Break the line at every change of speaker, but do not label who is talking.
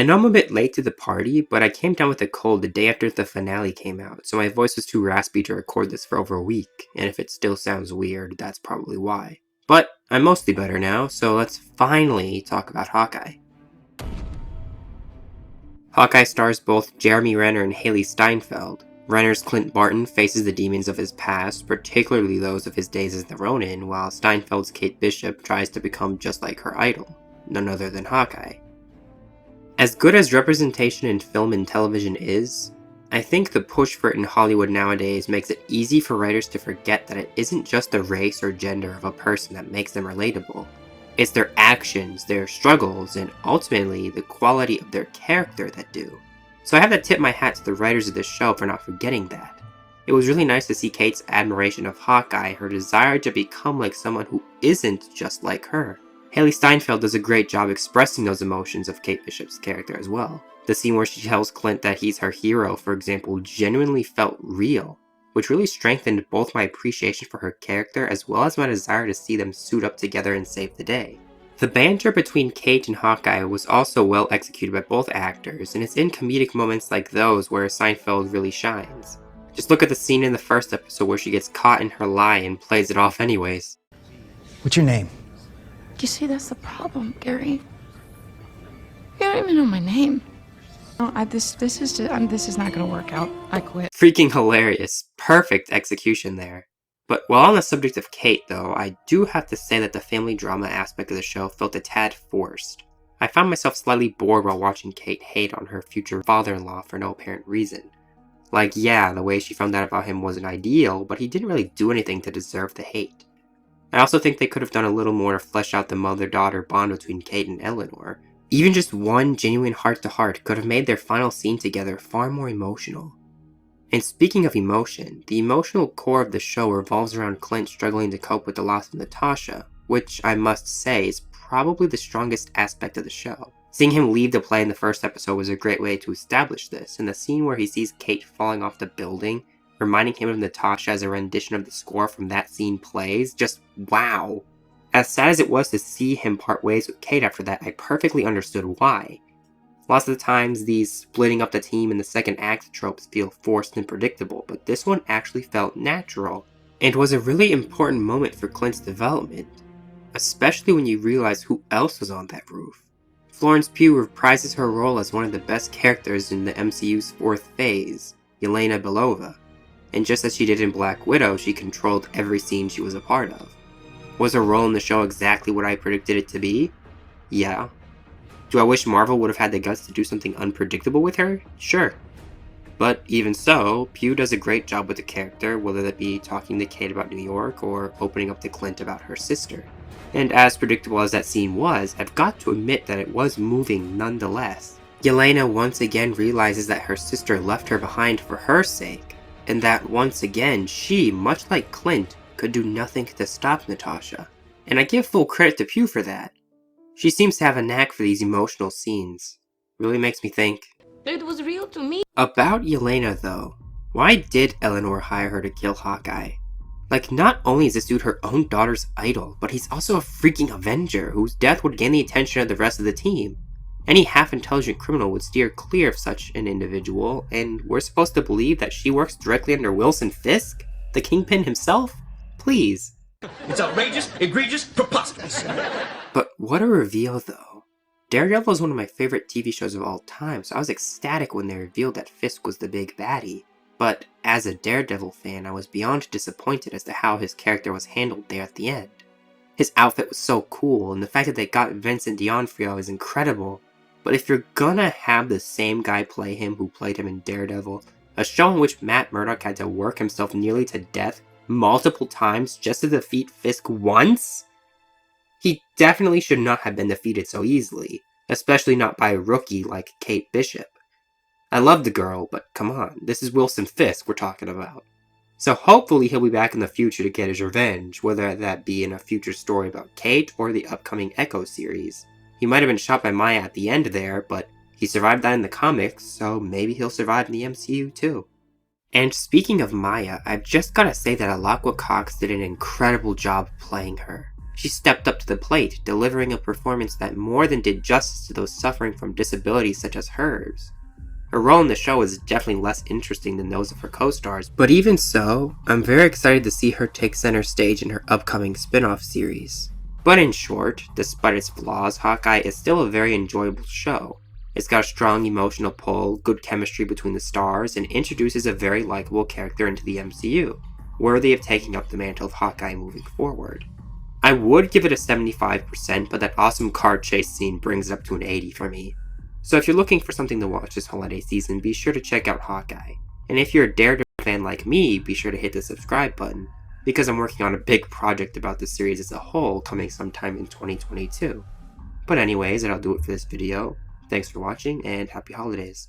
I know I'm a bit late to the party, but I came down with a cold the day after the finale came out, so my voice was too raspy to record this for over a week, and if it still sounds weird, that's probably why. But I'm mostly better now, so let's finally talk about Hawkeye. Hawkeye stars both Jeremy Renner and HAILEE STEINFELD. Renner's Clint Barton faces the demons of his past, particularly those of his days as the Ronin, while Steinfeld's Kate Bishop tries to become just like her idol, none other than Hawkeye. As good as representation in film and television is, I think the push for it in Hollywood nowadays makes it easy for writers to forget that it isn't just the race or gender of a person that makes them relatable. It's their actions, their struggles, and ultimately the quality of their character that do. So I have to tip my hat to the writers of this show for not forgetting that. It was really nice to see Kate's admiration of Hawkeye, her desire to become like someone who isn't just like her. HAILEE STEINFELD does a great job expressing those emotions of Kate Bishop's character as well. The scene where she tells Clint that he's her hero, for example, genuinely felt real, which really strengthened both my appreciation for her character as well as my desire to see them suit up together and save the day. The banter between Kate and Hawkeye was also well executed by both actors, and it's in comedic moments like those where Seinfeld really shines. Just look at the scene in the first episode where she gets caught in her lie and plays it off anyways.
What's your name?
You see, that's the problem, Gary. You don't even know my name. No, this is not gonna work out. I quit.
Freaking hilarious. Perfect execution there. But while on the subject of Kate, though, I do have to say that the family drama aspect of the show felt a tad forced. I found myself slightly bored while watching Kate hate on her future father-in-law for no apparent reason. Like, yeah, the way she found out about him wasn't ideal, but he didn't really do anything to deserve the hate. I also think they could have done a little more to flesh out the mother-daughter bond between Kate and Eleanor. Even just one genuine heart-to-heart could have made their final scene together far more emotional. And speaking of emotion, the emotional core of the show revolves around Clint struggling to cope with the loss of Natasha, which I must say is probably the strongest aspect of the show. Seeing him leave the play in the first episode was a great way to establish this, and the scene where he sees Kate falling off the building, reminding him of Natasha as a rendition of the score from that scene plays, just wow. As sad as it was to see him part ways with Kate after that, I perfectly understood why. Lots of the times, these splitting up the team in the second act tropes feel forced and predictable, but this one actually felt natural, and was a really important moment for Clint's development, especially when you realize who else was on that roof. Florence Pugh reprises her role as one of the best characters in the MCU's fourth phase, Yelena Belova, and just as she did in Black Widow, she controlled every scene she was a part of. Was her role in the show exactly what I predicted it to be? Yeah. Do I wish Marvel would have had the guts to do something unpredictable with her? Sure. But even so, Pugh does a great job with the character, whether that be talking to Kate about New York or opening up to Clint about her sister. And as predictable as that scene was, I've got to admit that it was moving nonetheless. Yelena once again realizes that her sister left her behind for her sake, and that once again she, much like Clint, could do nothing to stop Natasha. And I give full credit to Pugh for that. She seems to have a knack for these emotional scenes. Really makes me think.
It was real to me.
About Yelena though, why did Eleanor hire her to kill Hawkeye? Like, not only is this dude her own daughter's idol, but he's also a freaking Avenger whose death would gain the attention of the rest of the team. Any half-intelligent criminal would steer clear of such an individual, and we're supposed to believe that she works directly under Wilson Fisk? The Kingpin himself? Please.
It's outrageous, egregious, preposterous.
But what a reveal though. Daredevil is one of my favorite TV shows of all time, so I was ecstatic when they revealed that Fisk was the big baddie. But as a Daredevil fan, I was beyond disappointed as to how his character was handled there at the end. His outfit was so cool, and the fact that they got Vincent D'Onofrio is incredible. But if you're gonna have the same guy play him who played him in Daredevil, a show in which Matt Murdock had to work himself nearly to death multiple times just to defeat Fisk once? He definitely should not have been defeated so easily, especially not by a rookie like Kate Bishop. I love the girl, but come on, this is Wilson Fisk we're talking about. So hopefully he'll be back in the future to get his revenge, whether that be in a future story about Kate or the upcoming Echo series. He might have been shot by Maya at the end there, but he survived that in the comics, so maybe he'll survive in the MCU too. And speaking of Maya, I've just gotta say that Alaqua Cox did an incredible job playing her. She stepped up to the plate, delivering a performance that more than did justice to those suffering from disabilities such as hers. Her role in the show is definitely less interesting than those of her co-stars, but even so, I'm very excited to see her take center stage in her upcoming spin-off series. But in short, despite its flaws, Hawkeye is still a very enjoyable show. It's got a strong emotional pull, good chemistry between the stars, and introduces a very likable character into the MCU, worthy of taking up the mantle of Hawkeye moving forward. I would give it a 75%, but that awesome car chase scene brings it up to an 80 for me. So if you're looking for something to watch this holiday season, be sure to check out Hawkeye. And if you're a Daredevil fan like me, be sure to hit the subscribe button, because I'm working on a big project about the series as a whole coming sometime in 2022. But anyways, that'll do it for this video. Thanks for watching, and happy holidays.